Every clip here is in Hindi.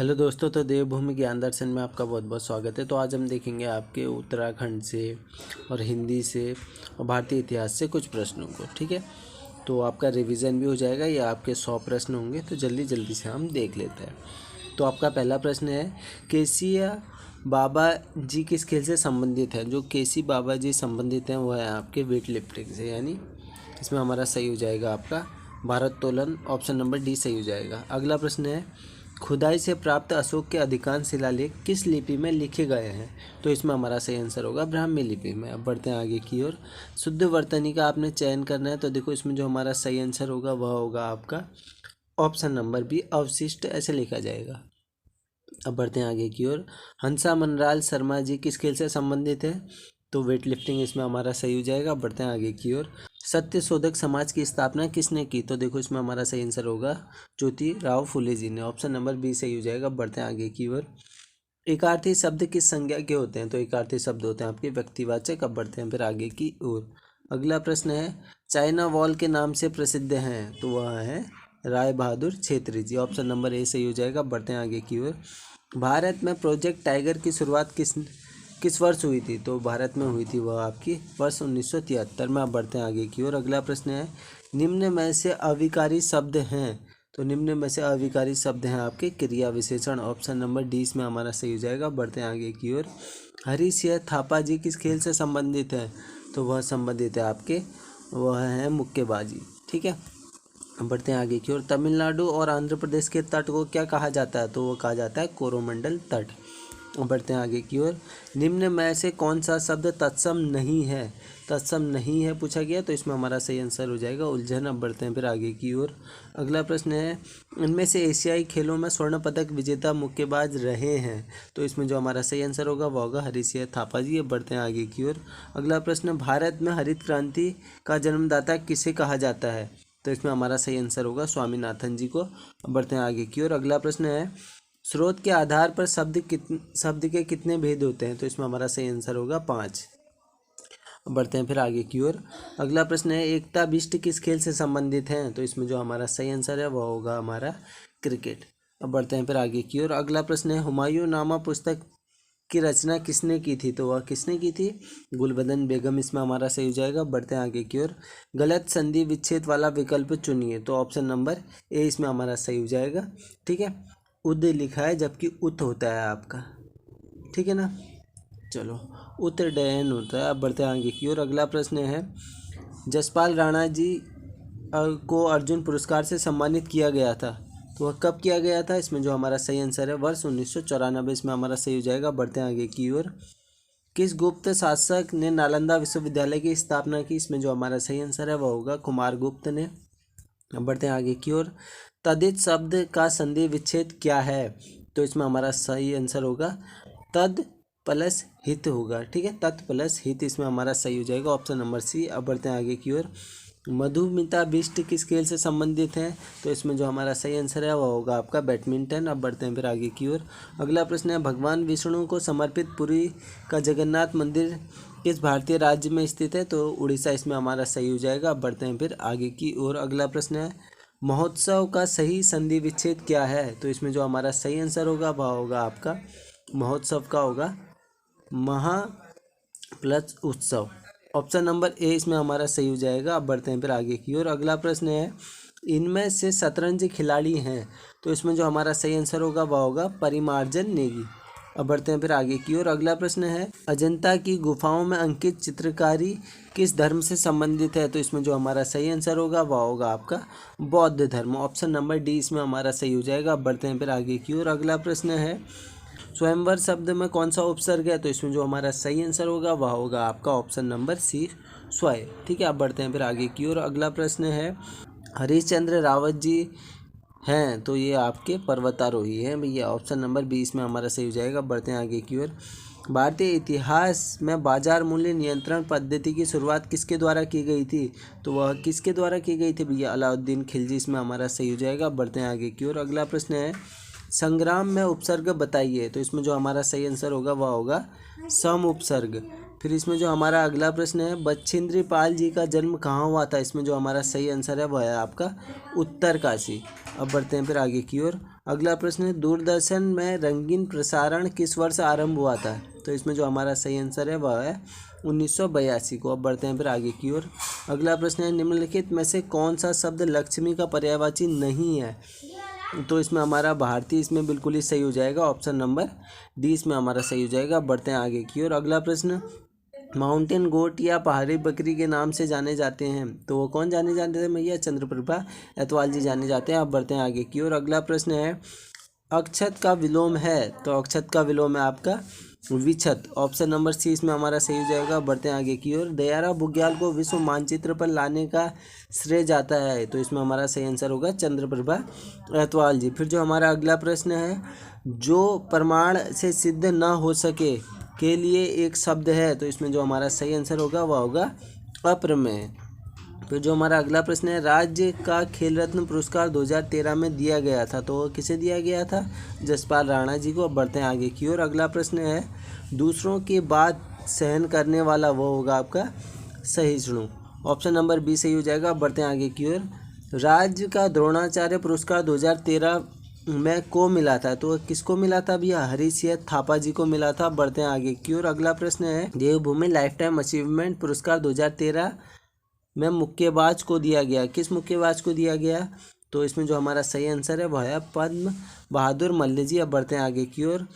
हेलो दोस्तों, तो देवभूमि ज्ञान दर्शन में आपका बहुत बहुत स्वागत है। तो आज हम देखेंगे आपके उत्तराखंड से और हिंदी से और भारतीय इतिहास से कुछ प्रश्नों को। ठीक है, तो आपका रिवीजन भी हो जाएगा। ये आपके 100 प्रश्न होंगे, तो जल्दी जल्दी से हम देख लेते हैं। तो आपका पहला प्रश्न है, केसिया बाबा जी किस खेल से संबंधित है? जो केसी बाबा जी संबंधित हैं वो है आपके वेट लिफ्टिंग से, यानी इसमें हमारा सही हो जाएगा आपका भारोत्तोलन। ऑप्शन नंबर डी सही हो जाएगा। अगला प्रश्न है, खुदाई से प्राप्त अशोक के अधिकांश शिलालेख किस लिपि में लिखे गए हैं? तो इसमें हमारा सही आंसर होगा ब्राह्मी लिपि में। अब बढ़ते हैं आगे की ओर। शुद्ध वर्तनी का आपने चयन करना है, तो देखो इसमें जो हमारा सही आंसर होगा वह होगा आपका ऑप्शन नंबर बी अवशिष्ट, ऐसे लिखा जाएगा। अब बढ़ते हैं आगे की ओर। हंसा मनराल शर्मा जी किस खेल से संबंधित है? तो वेट लिफ्टिंग इसमें हमारा सही हो जाएगा। बढ़ते हैं आगे की ओर। सत्य शोधक समाज की स्थापना किसने की? तो देखो इसमें हमारा सही आंसर होगा ज्योतिराव फुले जी ने। ऑप्शन नंबर बी सही हो जाएगा। बढ़ते हैं आगे की ओर। एकार्थी शब्द किस संज्ञा के होते हैं? तो एकार्थी शब्द होते हैं आपके व्यक्तिवाचक। अब बढ़ते हैं फिर आगे की ओर। अगला प्रश्न है, चाइना वॉल के नाम से प्रसिद्ध हैं, तो वह है राय बहादुर छेत्री जी। ऑप्शन नंबर ए सही हो जाएगा। बढ़ते हैं आगे की ओर। भारत में प्रोजेक्ट टाइगर की शुरुआत किस वर्ष हुई थी? तो भारत में हुई थी वह आपकी वर्ष 1973 में। आप बढ़ते हैं आगे की ओर। अगला प्रश्न है, निम्न में से अविकारी शब्द हैं, तो निम्न में से अविकारी शब्द हैं आपके क्रिया विशेषण। ऑप्शन नंबर डी इसमें हमारा सही हो जाएगा। बढ़ते हैं आगे की ओर। हरी सिंह थापा जी किस खेल से संबंधित है? तो वह संबंधित है आपके, वह है मुक्केबाजी। ठीक है, बढ़ते हैं आगे की ओर। तमिलनाडु और आंध्र प्रदेश के तट को क्या कहा जाता है? तो वो कहा जाता है कोरोमंडल तट। बढ़ते हैं आगे की ओर। निम्न में से कौन सा शब्द तत्सम नहीं है? तत्सम नहीं है पूछा गया, तो इसमें हमारा सही आंसर हो जाएगा उलझन। अब बढ़ते हैं फिर आगे की ओर। अगला प्रश्न है, इनमें से एशियाई खेलों में स्वर्ण पदक विजेता मुक्केबाज रहे हैं, तो इसमें जो हमारा सही आंसर होगा वह होगा हरी सिंह थापा जी। अब बढ़ते हैं आगे की ओर। अगला प्रश्न, भारत में हरित क्रांति का जन्मदाता किसे कहा जाता है? तो इसमें हमारा सही आंसर होगा स्वामीनाथन जी को। अब बढ़ते हैं आगे की ओर। अगला प्रश्न है, स्रोत के आधार पर शब्द के कितने भेद होते हैं? तो इसमें हमारा सही आंसर होगा 5। बढ़ते हैं फिर आगे की ओर। अगला प्रश्न है, एकता बिष्ट किस खेल से संबंधित हैं? तो इसमें जो हमारा सही आंसर है वह होगा हमारा क्रिकेट। अब बढ़ते हैं फिर आगे की ओर। अगला प्रश्न है, हुमायूं नामा पुस्तक की रचना किसने की थी? तो वह किसने की थी? गुलबदन बेगम इसमें हमारा सही हो जाएगा। बढ़ते हैं आगे की ओर। गलत संधि विच्छेद वाला विकल्प चुनिए, तो ऑप्शन नंबर ए इसमें हमारा सही हो जाएगा। ठीक है, उद लिखा है जबकि उत होता है आपका, ठीक है ना। चलो, उत्तरडयन होता है। अब बढ़ते हैं आगे की ओर। अगला प्रश्न है, जसपाल राणा जी को अर्जुन पुरस्कार से सम्मानित किया गया था, तो वह कब किया गया था? इसमें जो हमारा सही आंसर है वर्ष 1994 इसमें हमारा सही हो जाएगा। बढ़ते हैं आगे की ओर। किस गुप्त शासक ने नालंदा विश्वविद्यालय की स्थापना की? इसमें जो हमारा सही आंसर है वह होगा कुमारगुप्त ने। अब बढ़ते हैं आगे की ओर। तदित शब्द का संधि विच्छेद क्या है? तो इसमें हमारा सही आंसर होगा तद प्लस हित होगा। ठीक है, तत् प्लस हित इसमें हमारा सही हो जाएगा। Option number C. अब बढ़ते हैं आगे की ओर। मधुमिता बिष्ट किस खेल से संबंधित है? तो इसमें जो हमारा सही आंसर है वह होगा आपका बैडमिंटन। अब बढ़ते हैं फिर आगे की ओर। अगला प्रश्न है, भगवान विष्णु को समर्पित पुरी का जगन्नाथ मंदिर किस भारतीय राज्य में स्थित है? तो उड़ीसा इसमें हमारा सही हो जाएगा। अब बढ़ते हैं फिर आगे की ओर। अगला प्रश्न है, महोत्सव का सही संधि विच्छेद क्या है? तो इसमें जो हमारा सही आंसर होगा वह होगा आपका महोत्सव का होगा महा प्लस उत्सव। ऑप्शन नंबर ए इसमें हमारा सही हो जाएगा। अब बढ़ते हैं फिर आगे की ओर। अगला प्रश्न है, इनमें से शतरंज खिलाड़ी हैं, तो इसमें जो हमारा सही आंसर होगा वह होगा परिमार्जन नेगी। अब बढ़ते हैं फिर आगे की ओर। अगला प्रश्न है, अजंता की गुफाओं में अंकित चित्रकारी किस धर्म से संबंधित है? तो इसमें जो हमारा सही आंसर होगा वह होगा आपका बौद्ध धर्म। ऑप्शन नंबर डी इसमें हमारा सही हो जाएगा। अब बढ़ते हैं फिर आगे की ओर। अगला प्रश्न है, स्वयंवर शब्द में कौन सा उपसर्ग है? तो इसमें जो हमारा सही आंसर होगा वह होगा आपका ऑप्शन नंबर सी स्वय। ठीक है, अब बढ़ते हैं फिर आगे की ओर। अगला प्रश्न है, हरिश्चंद्र रावत जी हैं, तो ये आपके पर्वतारोही हैं भैया। ऑप्शन नंबर बी इसमें हमारा सही हो जाएगा। बढ़ते हैं आगे की ओर। भारतीय इतिहास में बाजार मूल्य नियंत्रण पद्धति की शुरुआत किसके द्वारा की गई थी? तो वह किसके द्वारा की गई थी भैया? अलाउद्दीन खिलजी इसमें हमारा सही हो जाएगा। बढ़ते हैं आगे की ओर। अगला प्रश्न है, संग्राम में उपसर्ग बताइए, तो इसमें जो हमारा सही आंसर होगा वह होगा सम उपसर्ग। फिर इसमें जो हमारा अगला प्रश्न है, बछेंद्री पाल जी का जन्म कहाँ हुआ था? इसमें जो हमारा सही आंसर है वह है आपका उत्तरकाशी। अब बढ़ते हैं फिर आगे की ओर। अगला प्रश्न है दूरदर्शन में रंगीन प्रसारण किस वर्ष आरंभ हुआ था? तो इसमें जो हमारा सही आंसर है वह है 1982 को। अब बढ़ते हैं फिर आगे की ओर। अगला प्रश्न है निम्नलिखित में से कौन सा शब्द लक्ष्मी का पर्यायवाची नहीं है? तो इसमें हमारा भारतीय इसमें बिल्कुल ही सही हो जाएगा, ऑप्शन नंबर डी इसमें हमारा सही हो जाएगा। बढ़ते हैं आगे की ओर। अगला प्रश्न माउंटेन गोट या पहाड़ी बकरी के नाम से जाने जाते हैं, तो वो कौन जाने जाते हैं भैया? चंद्रप्रभा एतवाल जी जाने जाते हैं। अब बढ़ते हैं आगे की ओर। अगला प्रश्न है अक्षत का विलोम है, तो अक्षत का विलोम है आपका विक्षत, ऑप्शन नंबर सी इसमें हमारा सही हो जाएगा। बढ़ते हैं आगे की ओर। दयारा बुग्याल को विश्व मानचित्र पर लाने का श्रेय जाता है, तो इसमें हमारा सही आंसर होगा चंद्रप्रभा एतवाल जी। फिर जो हमारा अगला प्रश्न है जो प्रमाण से सिद्ध न हो सके के लिए एक शब्द है, तो इसमें जो हमारा सही आंसर होगा वह होगा अप्रमेय। फिर जो हमारा अगला प्रश्न है राज्य का खेल रत्न पुरस्कार 2013 में दिया गया था, तो किसे दिया गया था? जसपाल राणा जी को। अब बढ़ते हैं आगे की ओर। अगला प्रश्न है दूसरों की बात सहन करने वाला वो होगा आपका सहिष्णु, ऑप्शन नंबर बी सही हो जाएगा। अब बढ़ते हैं आगे की ओर। राज्य का द्रोणाचार्य पुरस्कार 2013 में को मिला था, तो किसको मिला था भैया? हरीसिंह थापा जी को मिला था। बढ़ते हैं आगे की ओर। अगला प्रश्न है देवभूमि लाइफ टाइम अचीवमेंट पुरस्कार 2013 में मुक्केबाज को दिया गया, किस मुक्केबाज को दिया गया? तो इसमें जो हमारा सही आंसर है वह है पद्म बहादुर मल्ल जी। अब बढ़ते हैं आगे की ओर।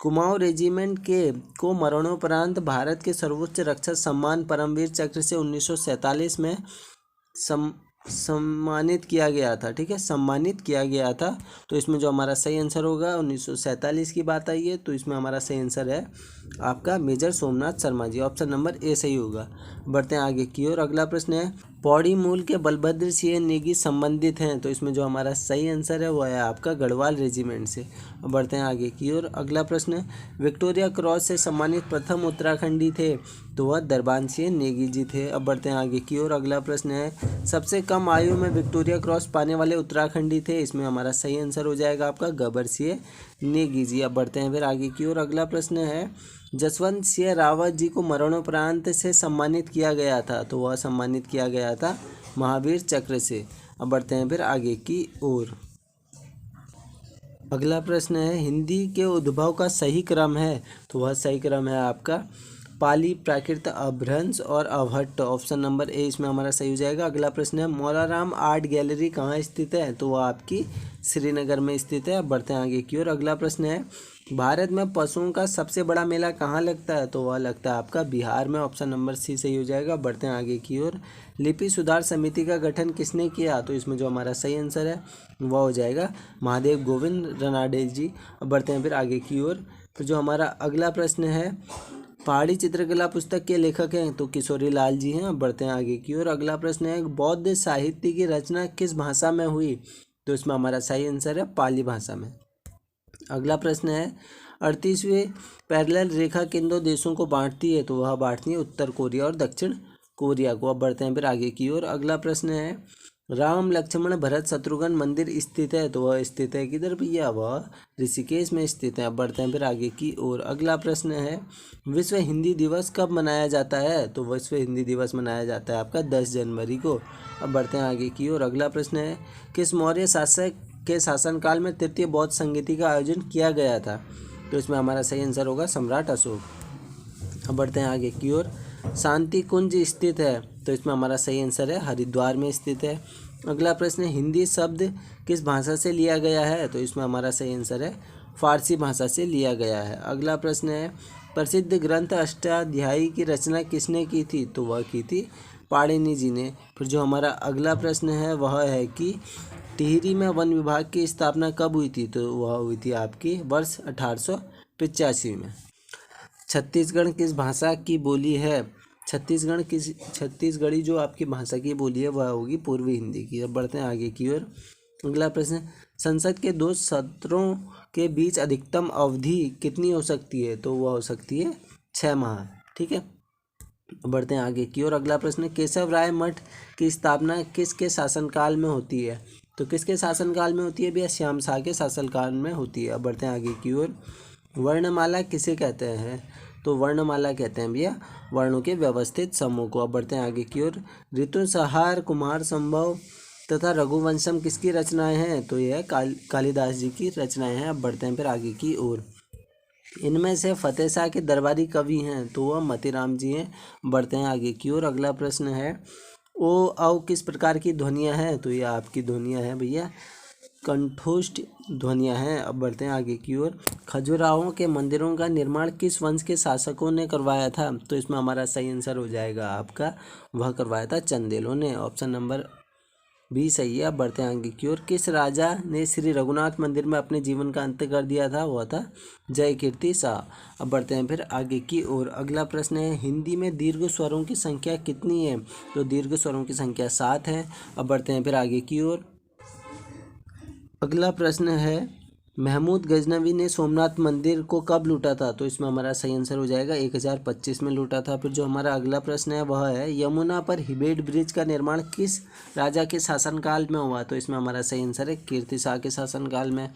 कुमाऊं रेजिमेंट के को मरणोपरांत भारत के सर्वोच्च रक्षा सम्मान परमवीर चक्र से 1947 में सम्मानित किया गया था, ठीक है, सम्मानित किया गया था। तो इसमें जो हमारा सही आंसर होगा 1947 की बात आई है, तो इसमें हमारा सही आंसर है आपका major Somnath Sharma ji, option number A सही होगा। बढ़ते हैं आगे की ओर। अगला प्रश्न है पौड़ी मूल के बलभद्र सिंह नेगी संबंधित हैं, तो इसमें जो हमारा सही आंसर है वह है आपका गढ़वाल रेजिमेंट से। बढ़ते हैं आगे की ओर। अगला प्रश्न है विक्टोरिया क्रॉस से सम्मानित प्रथम उत्तराखंडी थे, तो वह दरबान सिंह नेगी जी थे। अब बढ़ते हैं आगे की ओर। अगला प्रश्न है सबसे कम आयु में विक्टोरिया क्रॉस पाने वाले उत्तराखंडी थे, इसमें हमारा सही आंसर हो जाएगा आपका गबर सिंह नेगी जी। अब बढ़ते हैं फिर आगे की ओर। अगला प्रश्न है जसवंत सिंह रावत जी को मरणोपरांत से सम्मानित किया गया था, तो वह सम्मानित किया गया था महावीर चक्र से। अब बढ़ते हैं फिर आगे की ओर। अगला प्रश्न है हिंदी के उद्भव का सही क्रम है, तो वह सही क्रम है आपका पाली प्राकृत अपभ्रंश और अवहट्ट, ऑप्शन नंबर ए इसमें हमारा सही हो जाएगा। अगला प्रश्न है मौलाराम आर्ट गैलरी कहाँ स्थित है, तो वह आपकी श्रीनगर में स्थित है। अब बढ़ते हैं आगे की ओर। अगला प्रश्न है भारत में पशुओं का सबसे बड़ा मेला कहाँ लगता है, तो वह लगता है आपका बिहार में, ऑप्शन नंबर सी सही हो जाएगा। बढ़ते हैं आगे की ओर। लिपि सुधार समिति का गठन किसने किया, तो इसमें जो हमारा सही आंसर है वह हो जाएगा महादेव गोविंद रनाडे जी। अब बढ़ते हैं फिर आगे की ओर। फिर जो हमारा अगला प्रश्न है पहाड़ी चित्रकला पुस्तक के लेखक हैं, तो किशोरी लाल जी हैं। अब बढ़ते हैं आगे की ओर। अगला प्रश्न है बौद्ध साहित्य की रचना किस भाषा में हुई, तो इसमें हमारा सही आंसर है पाली भाषा में। अगला प्रश्न है 38वीं पैरेलल रेखा किन दो देशों को बांटती है, तो वह बांटती है उत्तर कोरिया और दक्षिण कोरिया को। अब बढ़ते हैं फिर आगे की ओर। अगला प्रश्न है राम लक्ष्मण भरत शत्रुघ्न मंदिर स्थित है, तो वह स्थित है किधर भैया? वह ऋषिकेश में स्थित है। अब बढ़ते हैं फिर आगे की ओर। अगला प्रश्न है विश्व हिंदी दिवस कब मनाया जाता है, तो विश्व हिंदी दिवस मनाया जाता है आपका 10 जनवरी को। अब बढ़ते हैं आगे की ओर। अगला प्रश्न है किस मौर्य शासक के शासनकाल में तृतीय बौद्ध संगीति का आयोजन किया गया था, तो इसमें हमारा सही आंसर होगा सम्राट अशोक। अब बढ़ते हैं आगे की ओर। शांति कुंज स्थित है, तो इसमें हमारा सही आंसर है हरिद्वार में स्थित है। अगला प्रश्न है हिंदी शब्द किस भाषा से लिया गया है, तो इसमें हमारा सही आंसर है फारसी भाषा से लिया गया है। अगला प्रश्न है प्रसिद्ध ग्रंथ अष्टाध्यायी की रचना किसने की थी, तो वह की थी पाणिनि जी ने। फिर जो हमारा अगला प्रश्न है वह है कि टिहरी में वन विभाग की स्थापना कब हुई थी, तो वह हुई थी आपकी वर्ष 1885 में। छत्तीसगढ़ किस भाषा की बोली है, छत्तीसगढ़ी जो आपकी भाषा की बोली है वह होगी पूर्वी हिंदी की। अब बढ़ते हैं आगे की ओर। अगला प्रश्न संसद के 2 सत्रों के बीच अधिकतम अवधि कितनी हो सकती है, तो वह हो सकती है 6 माह, ठीक है। बढ़ते हैं आगे की ओर। अगला प्रश्न केशव राय मठ की स्थापना किसके शासनकाल में होती है, तो किसके शासनकाल में होती है भैया? श्याम शाह के शासनकाल में होती है। अब बढ़ते हैं आगे की ओर। वर्णमाला किसे कहते हैं, तो वर्णमाला कहते हैं भैया वर्णों के व्यवस्थित समूह को। अब बढ़ते हैं आगे की ओर। ऋतुसंहार कुमार संभव तथा रघुवंशम किसकी रचनाएं हैं? तो यह कालिदास जी की रचनाएं हैं। अब बढ़ते हैं फिर आगे की ओर। इनमें से फतेह शाह के दरबारी कवि हैं? तो वह मोतीराम जी हैं। बढ़ते हैं आगे की ओर। अगला प्रश्न है ओ औ किस प्रकार की ध्वनियाँ हैं? तो ये आपकी ध्वनियाँ हैं भैया, कंठोष्ठ ध्वनियाँ हैं। अब बढ़ते हैं आगे की ओर। खजुराहो के मंदिरों का निर्माण किस वंश के शासकों ने करवाया था? तो इसमें हमारा सही आंसर हो जाएगा आपका, वह करवाया था चंदेलों ने। ऑप्शन नंबर बी सही है। अब बढ़ते हैं आगे की ओर। किस राजा ने श्री रघुनाथ मंदिर में अपने जीवन का अंत कर दिया था? वह था जय कीर्ति शाह। अब बढ़ते हैं फिर आगे की ओर। अगला प्रश्न है हिंदी में दीर्घ स्वरों की संख्या कितनी है? तो दीर्घ स्वरों की संख्या 7 है। अब बढ़ते हैं फिर आगे की ओर। अगला प्रश्न है महमूद गजनवी ने सोमनाथ मंदिर को कब लूटा था? तो इसमें हमारा सही आंसर हो जाएगा 1025 में लूटा था। फिर जो हमारा अगला प्रश्न है वह है यमुना पर हिबेड ब्रिज का निर्माण किस राजा के शासनकाल में हुआ? तो इसमें हमारा सही आंसर है कीर्ति शाह के शासनकाल में।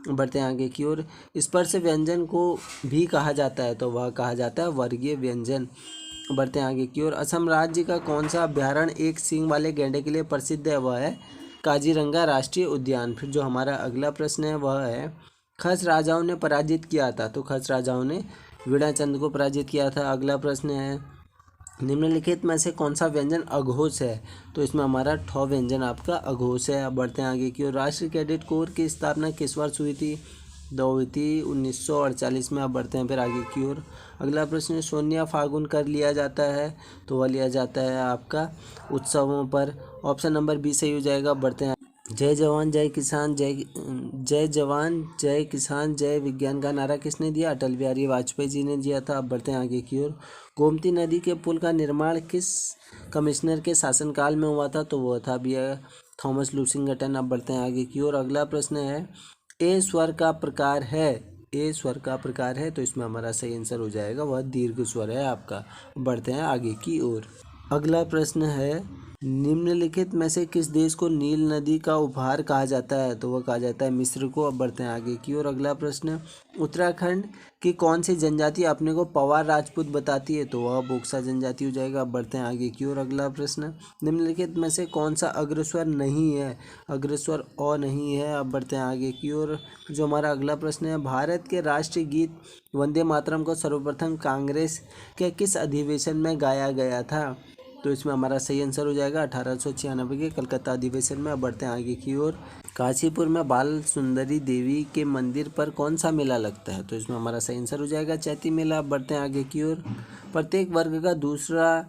बढ़ते हैं आगे की ओर। स्पर्श व्यंजन को भी कहा जाता है? तो वह कहा जाता है वर्गीय व्यंजन। बढ़ते हैं आगे की ओर। असम राज्य का कौन सा अभ्यारण्य एक सींग वाले गैंडे के लिए प्रसिद्ध है? वह है काजीरंगा राष्ट्रीय उद्यान। फिर जो हमारा अगला प्रश्न है वह है खस राजाओं ने पराजित किया था? तो खस राजाओं ने वीणाचंद को पराजित किया था। अगला प्रश्न है निम्नलिखित में से कौन सा व्यंजन अघोष है? तो इसमें हमारा ठौ व्यंजन आपका अघोष है। अब बढ़ते हैं आगे की ओर। राष्ट्रीय कैडेट कोर की स्थापना किस वर्ष हुई थी? हुई थी 1948 में। अब बढ़ते हैं फिर आगे की ओर। अगला प्रश्न सोनिया फागुन कर लिया जाता है? तो वह लिया जाता है आपका उत्सवों पर। ऑप्शन नंबर बी सही हो जाएगा। बढ़ते हैं। जय जवान जय किसान जय जवान जय किसान जय विज्ञान का नारा किसने दिया? अटल बिहारी वाजपेयी जी ने दिया था। अब बढ़ते हैं आगे की ओर। गोमती नदी के पुल का निर्माण किस कमिश्नर के शासनकाल में हुआ था? तो वह था भैया थॉमस लुसिंगटन। अब बढ़ते हैं आगे की ओर। अगला प्रश्न है ए स्वर का प्रकार है? ए स्वर का प्रकार है तो इसमें हमारा सही आंसर हो जाएगा वह दीर्घ स्वर है आपका। बढ़ते हैं आगे की ओर। अगला प्रश्न है निम्नलिखित में से किस देश को नील नदी का उपहार कहा जाता है? तो वह कहा जाता है मिस्र को। अब बढ़ते हैं आगे की ओर। अगला प्रश्न उत्तराखंड की कौन सी जनजाति अपने को पवार राजपूत बताती है? तो वह बोक्सा जनजाति हो जाएगा। अब बढ़ते हैं आगे की ओर। अगला प्रश्न निम्नलिखित में से कौन सा अग्रस्वर नहीं है? अग्रस्वर अ नहीं है। अब बढ़ते हैं आगे की ओर। जो हमारा अगला प्रश्न है भारत के राष्ट्रीय गीत वंदे मातरम को सर्वप्रथम कांग्रेस के किस अधिवेशन में गाया गया था? तो इसमें हमारा सही आंसर हो जाएगा 1896 के कलकत्ता अधिवेशन में। अब बढ़ते हैं आगे की ओर। काशीपुर में बाल सुंदरी देवी के मंदिर पर कौन सा मेला लगता है? तो इसमें हमारा सही आंसर हो जाएगा चैती मेला। अब बढ़ते हैं आगे की ओर। प्रत्येक वर्ग का दूसरा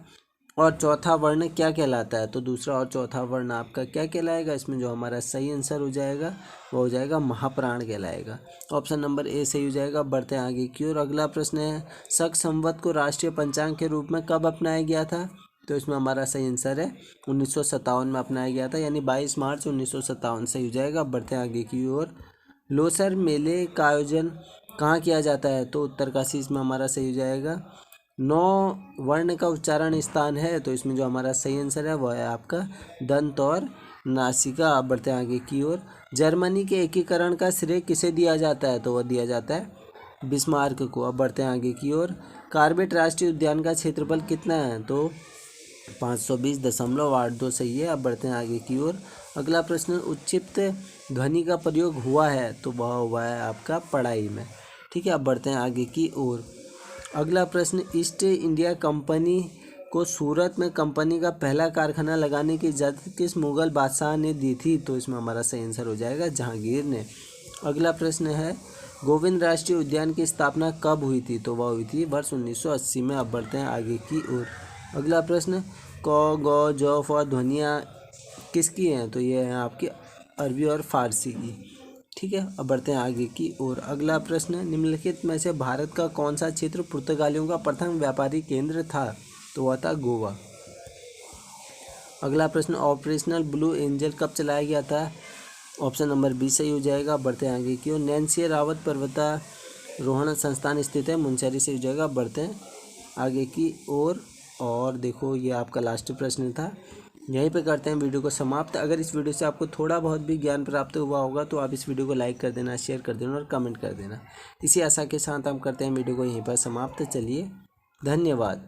और चौथा वर्ण क्या कहलाता है? तो दूसरा और चौथा वर्ण आपका क्या कहलाएगा? इसमें जो हमारा सही आंसर हो जाएगा वो हो जाएगा महाप्राण कहलाएगा। ऑप्शन नंबर ए सही हो जाएगा। बढ़ते हैं आगे की ओर। अगला प्रश्न है शक संवत को राष्ट्रीय पंचांग के रूप में कब अपनाया गया था? तो इसमें हमारा सही आंसर है 1957 में अपनाया गया था, यानी 22 मार्च 1957 सही हो जाएगा। बढ़ते हैं आगे की ओर। लोसर मेले का आयोजन कहाँ किया जाता है? तो उत्तरकाशी इसमें हमारा सही हो जाएगा। 9 वर्ण का उच्चारण स्थान है? तो इसमें जो हमारा सही आंसर है वह है आपका दंत और नासिका। अब बढ़ते हैं आगे की ओर। जर्मनी के एकीकरण का श्रेय किसे दिया जाता है? तो वह दिया जाता है बिस्मार्क को। अब बढ़ते हैं आगे की ओर। कार्बेट राष्ट्रीय उद्यान का क्षेत्रफल कितना है? तो 520.82 सही है। अब बढ़ते हैं आगे की ओर। अगला प्रश्न उच्चिप्त ध्वनि का प्रयोग हुआ है? तो वह हुआ है आपका पढ़ाई में। ठीक है। अब बढ़ते हैं आगे की ओर। अगला प्रश्न ईस्ट इंडिया कंपनी को सूरत में कंपनी का पहला कारखाना लगाने की इजाज़त किस मुगल बादशाह ने दी थी? तो इसमें हमारा सही आंसर हो जाएगा जहांगीर ने। अगला प्रश्न है गोविंद राष्ट्रीय उद्यान की स्थापना कब हुई थी? तो वह हुई थी वर्ष 1980 में। अब बढ़ते हैं आगे की ओर। अगला प्रश्न क ग ज फ ध्वनियाँ किसकी हैं? तो ये हैं आपकी अरबी और फारसी की। ठीक है। अब बढ़ते हैं आगे की ओर। अगला प्रश्न निम्नलिखित में से भारत का कौन सा क्षेत्र पुर्तगालियों का प्रथम व्यापारी केंद्र था? तो वह था गोवा। अगला प्रश्न ऑपरेशनल ब्लू एंजल कब चलाया गया था? ऑप्शन नंबर बी सही हो जाएगा। बढ़ते हैं आगे की ओर। नैन्सी रावत पर्वतारोहण संस्थान स्थित है मुंशेरी से हो जाएगा। बढ़ते हैं आगे की ओर। और देखो ये आपका लास्ट प्रश्न था। यहीं पे करते हैं वीडियो को समाप्त। अगर इस वीडियो से आपको थोड़ा बहुत भी ज्ञान प्राप्त हुआ होगा तो आप इस वीडियो को लाइक कर देना, शेयर कर देना और कमेंट कर देना। इसी आशा के साथ हम करते हैं वीडियो को यहीं पर समाप्त। चलिए धन्यवाद।